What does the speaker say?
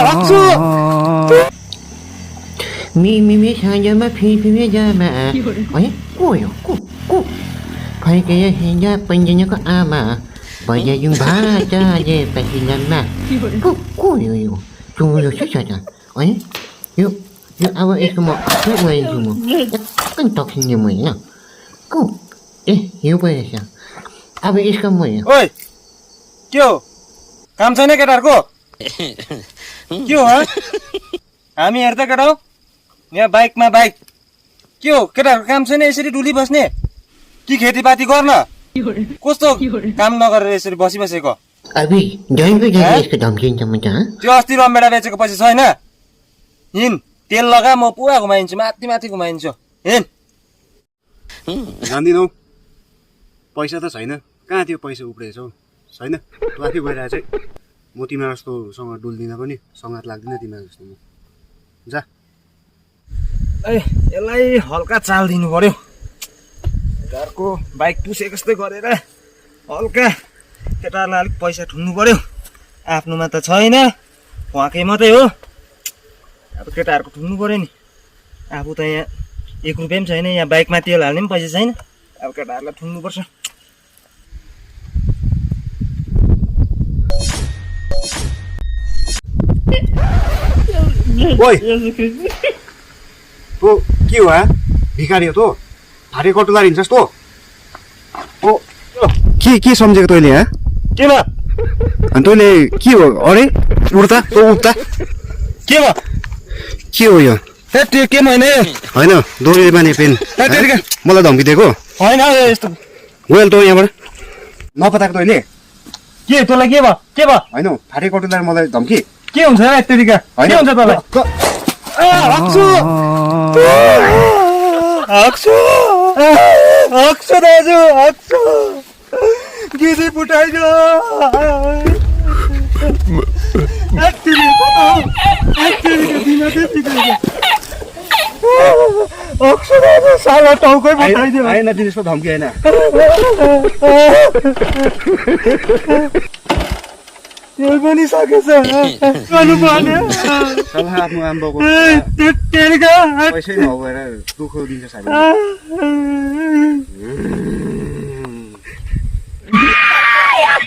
Aksu! Mi sayama pi jama. Ay, kuyo, ku. Kaya hingga penjanya ko ama. Baya yung baca je pasinama. Kuyo. Tunggu saja. Ay, yuk awak semua. Yuk main semua. Kan tak sini main na. Ku. Yuk boleh sah. Awak kamu ya. Oi! क्यों? काम छैन केटाहरुको? के हो हामी हेर्दा केटा हो यहाँ बाइकमा बाइक के हो केटाहरुको काम छैन यसरी डुली बस्ने कि खेतीपाती गर्न कस्तो काम नगरेर यसरी बसिबसेको अभी जॉइन पे जाके इसको धम्की समझा त्यो अस्ति रमभेडा बेचेको पैसा छैन हिन तेल लगा म पुरा घुमाइन्छु माथि घुमाइन्छु हिन जान्दिनौ पैसा त छैन कहाँ त्यो पैसा उब्रेछौ छैन तँ आफै गएर चाहिँ म तिमीहरू जस्तोसँग डुल्दिनँ पनि सङ्गात लाग्दिनँ तिमीहरू जस्तो म जा यसलाई हल्का चाल दिनु पर्यो घरको बाइक पुसे जस्तै गरेर हल्का केटाहरूलाई अलिक पैसा ठुन्नु पर्यो आफ्नोमा त छैन उहाँकै मात्रै हो अब केटाहरूको ठुन्नु पर्यो नि आफू त यहाँ 1 रुपियाँ पनि छैन यहाँ बाइकमा तेल हाल्ने पनि पैसा छैन अब केटाहरूलाई ठुन्नुपर्छ ओइ तँ के हो भिखारी हो तँ भारी कटुला हिँड्छस् तँ ओ के सम्झेको तैँले के भयो अनि तैँले के हो अरे उड्ता तँ उठ्ता के भयो के हो यो त्यो के होइन होइन दोहोरी बानी पेन मलाई धम्की दिएको होइन यस्तो गएल तँ यहाँबाट नपताएको तैँले के तँलाई के भयो होइन फाटे कटुला मलाई धम्की के हुन्छ यत्तिका के हुन्छ तँलाई अक्सु दाजु अक्सु गिरी फुटाइदियो अक्सु दाजु साला टाउकै फुटाइदियो आएन दिनेशको धम्की आएन यो पनि सकेछ गर्नु पर्ने सल्लाह आफ्नो आम्बाको पैसै नभएर दुःख दिन्छ साथी